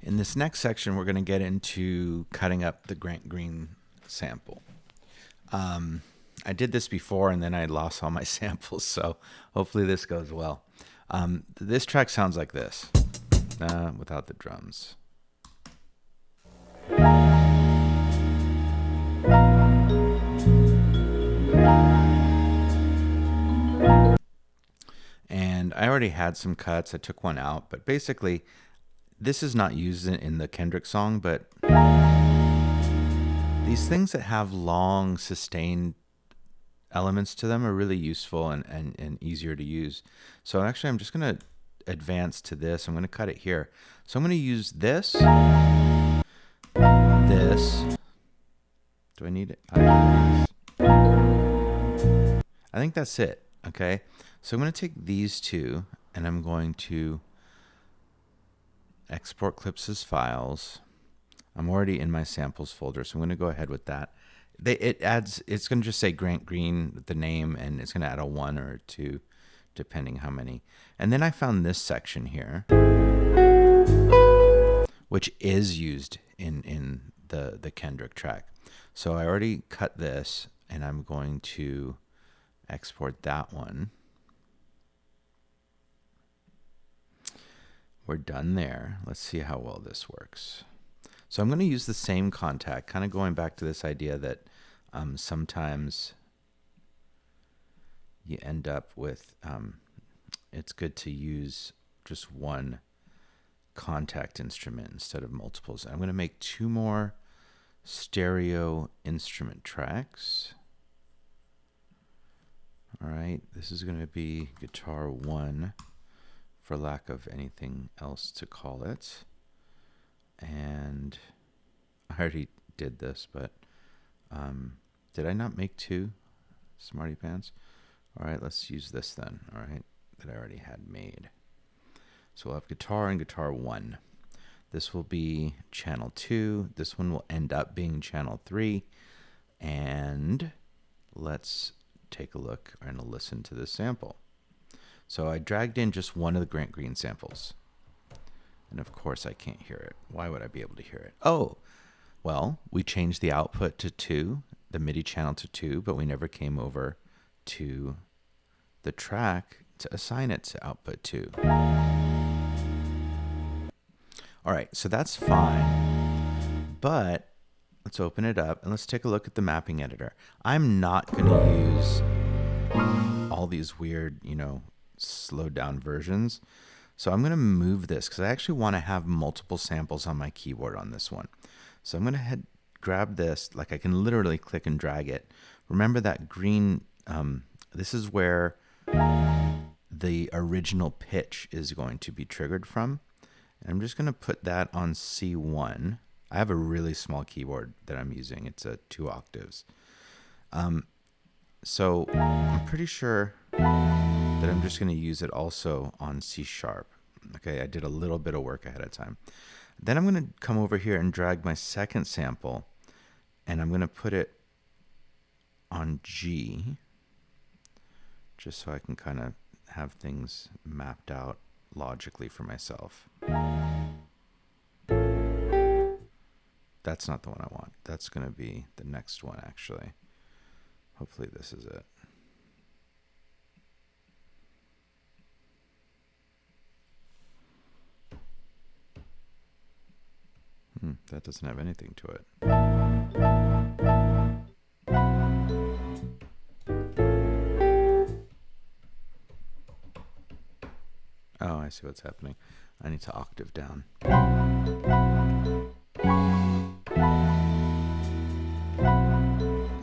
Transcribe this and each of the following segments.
In this next section, we're going to get into cutting up the Grant Green sample. I did this before and then I lost all my samples, so hopefully this goes well. This track sounds like this, without the drums. And I already had some cuts. I took one out, but basically this is not used in the Kendrick song, but these things that have long sustained elements to them are really useful and easier to use. So actually I'm just going to advance to this. I'm going to cut it here. So I'm going to use this. Do I need it? I think that's it. Okay. So I'm going to take these two and I'm going to export clips as files. I'm already in my samples folder, so I'm going to go ahead with that. It's going to just say Grant Green with the name, and it's going to add a 1 or a 2, depending how many. And then I found this section here, which is used in the Kendrick track. So I already cut this, and I'm going to export that one. We're done there. Let's see how well this works. So I'm going to use the same contact, kind of going back to this idea that sometimes you end up with, it's good to use just one contact instrument instead of multiples. I'm going to make 2 more stereo instrument tracks. All right, this is going to be guitar 1 for lack of anything else to call it. And I already did this, but did I not make 2 Smarty Pants? All right, let's use this then, all right, that I already had made. So we'll have guitar and guitar 1. This will be channel 2. This one will end up being channel 3. And let's take a look and listen to this sample. So I dragged in just one of the Grant Green samples. And of course I can't hear it. Why would I be able to hear it? Oh, well, we changed the output to 2, the MIDI channel to 2, but we never came over to the track to assign it to output 2. All right, so that's fine. But let's open it up and let's take a look at the mapping editor. I'm not going to use all these weird, slowed down versions. So I'm going to move this because I actually want to have multiple samples on my keyboard on this one. So I'm going to grab this, like I can literally click and drag it. Remember that green, this is where the original pitch is going to be triggered from. And I'm just going to put that on C1. I have a really small keyboard that I'm using. It's a 2 octaves. So I'm pretty sure that I'm just going to use it also on C#. Okay, I did a little bit of work ahead of time. Then I'm going to come over here and drag my second sample, and I'm going to put it on G, just so I can kind of have things mapped out logically for myself. That's not the one I want. That's going to be the next one, actually. Hopefully this is it. That doesn't have anything to it. Oh, I see what's happening. I need to octave down.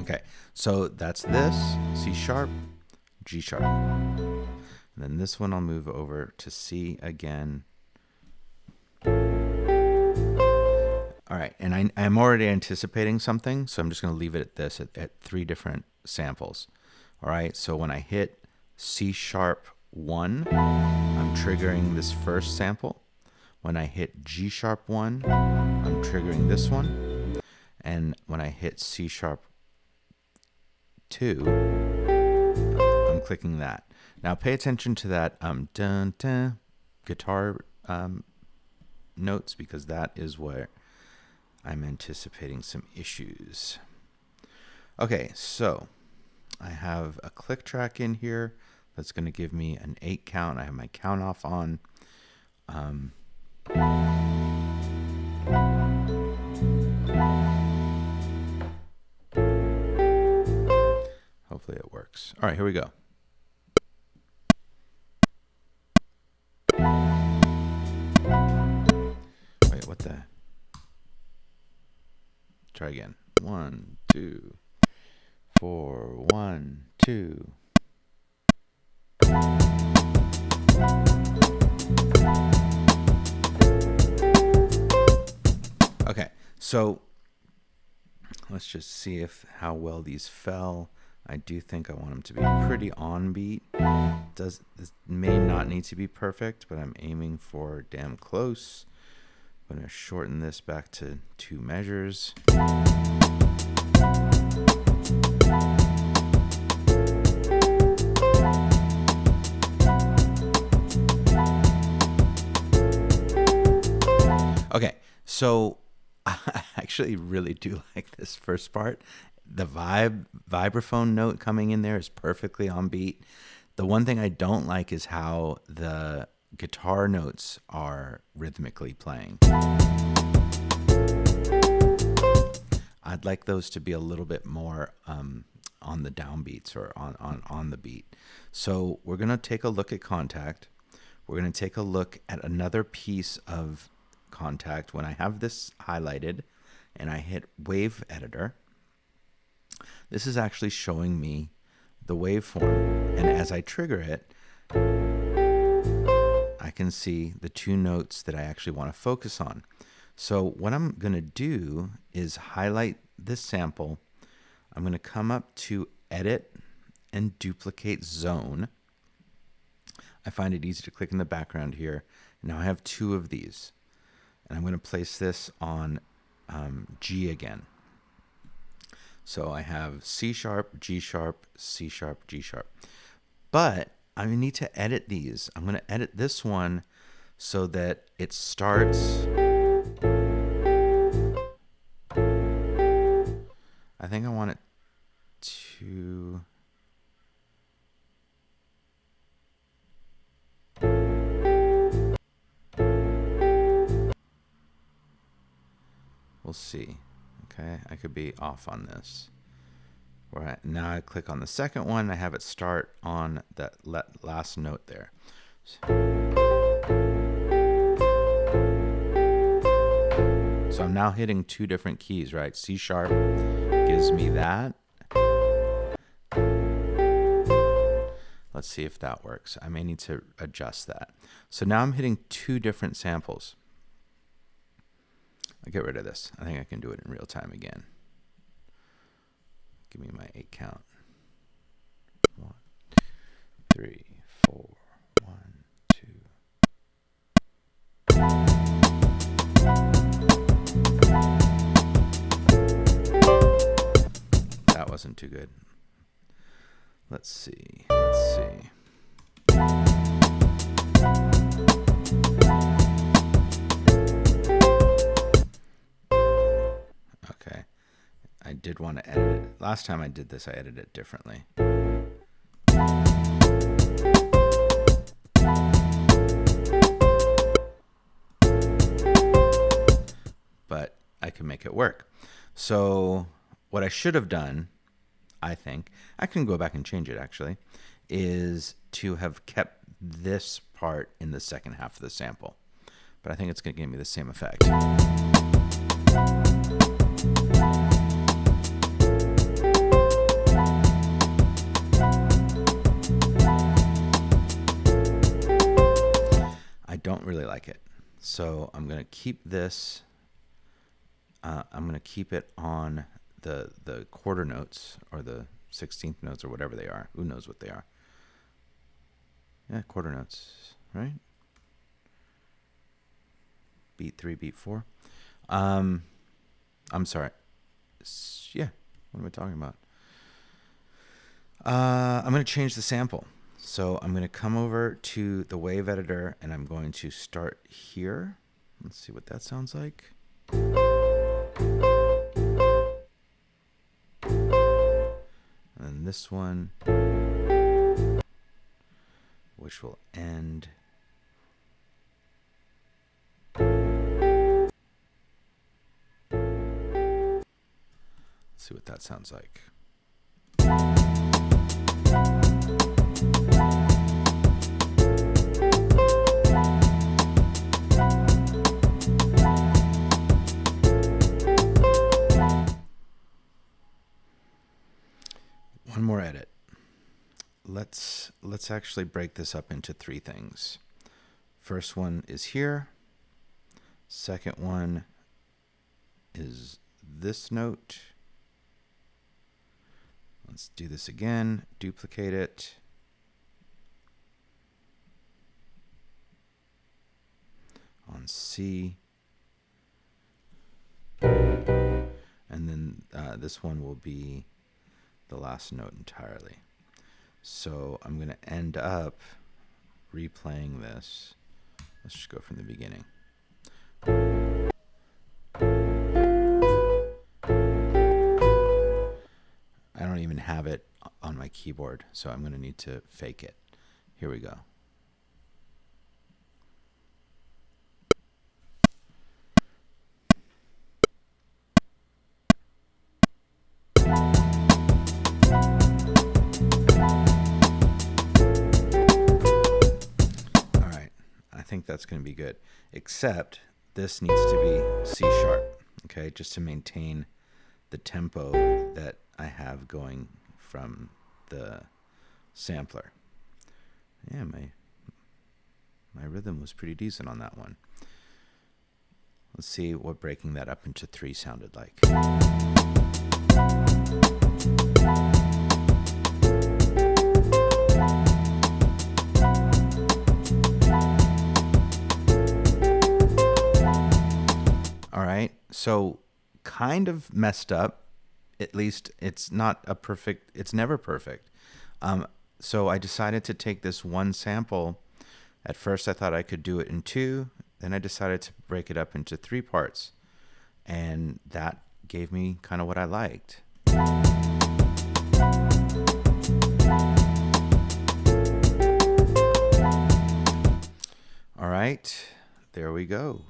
Okay, so that's this, C#, G#. And then this one I'll move over to C again. All right, and I'm already anticipating something, so I'm just going to leave it at this, at 3 different samples. All right, so when I hit C#1, I'm triggering this first sample. When I hit G#1, I'm triggering this one. And when I hit C#2, I'm clicking that. Now pay attention to that dun, dun, guitar notes because that is where I'm anticipating some issues. Okay, so I have a click track in here that's going to give me an 8 count. I have my count off on. Hopefully it works. All right, here we go. Wait, what the? Try again. 1, 2, 4, 1, 2. Okay, so let's just see how well these fell. I do think I want them to be pretty on beat. This may not need to be perfect, but I'm aiming for damn close. I'm going to shorten this back to 2 measures. Okay, so I actually really do like this first part. The vibraphone note coming in there is perfectly on beat. The one thing I don't like is how the guitar notes are rhythmically playing. I'd like those to be a little bit more on the downbeats or on the beat. So we're going to take a look at Contact. We're going to take a look at another piece of Contact. When I have this highlighted and I hit Wave Editor, this is actually showing me the waveform. And as I trigger it, I can see the 2 notes that I actually want to focus on. So what I'm going to do is highlight this sample. I'm going to come up to Edit and Duplicate Zone. I find it easy to click in the background here. Now I have 2 of these. And I'm going to place this on G again. So I have C sharp, G sharp, C sharp, G sharp. But I need to edit these. I'm going to edit this one so that it starts. I think I want it to. We'll see. Okay, I could be off on this. Right now I click on the second one. I have it start on that last note there. So I'm now hitting 2 different keys, right? C sharp gives me that. Let's see if that works. I may need to adjust that. So now I'm hitting 2 different samples. I'll get rid of this. I think I can do it in real time again. Give me my 8 count. 1, 3, 4, 1, 2. That wasn't too good. Let's see. Okay. I did want to edit it. Last time I did this, I edited it differently. But I can make it work. So what I should have done, I think, I can go back and change it actually, is to have kept this part in the second half of the sample. But I think it's going to give me the same effect. I don't really like it. So I'm going to keep this. I'm going to keep it on the quarter notes or the 16th notes or whatever they are. Who knows what they are? Yeah, quarter notes, right? Beat 3, beat 4. I'm sorry. Yeah, what am I talking about? I'm going to change the sample. So I'm going to come over to the wave editor and I'm going to start here. Let's see what that sounds like. And this one, which will end. Let's see what that sounds like. One more edit. Let's actually break this up into three things. First one is here. Second one is this note. Let's do this again. Duplicate it. On C. And then this one will be the last note entirely. So I'm going to end up replaying this. Let's just go from the beginning. I don't even have it on my keyboard, so I'm going to need to fake it. Here we go. All right, I think that's going to be good, except this needs to be C sharp, okay, just to maintain the tempo that I have going from the sampler. Yeah, my rhythm was pretty decent on that one. Let's see what breaking that up into three sounded like. All right, so kind of messed up. At least it's not a perfect, it's never perfect. So I decided to take this one sample. At first I thought I could do it in two, then I decided to break it up into three parts. And that gave me kind of what I liked. All right, there we go.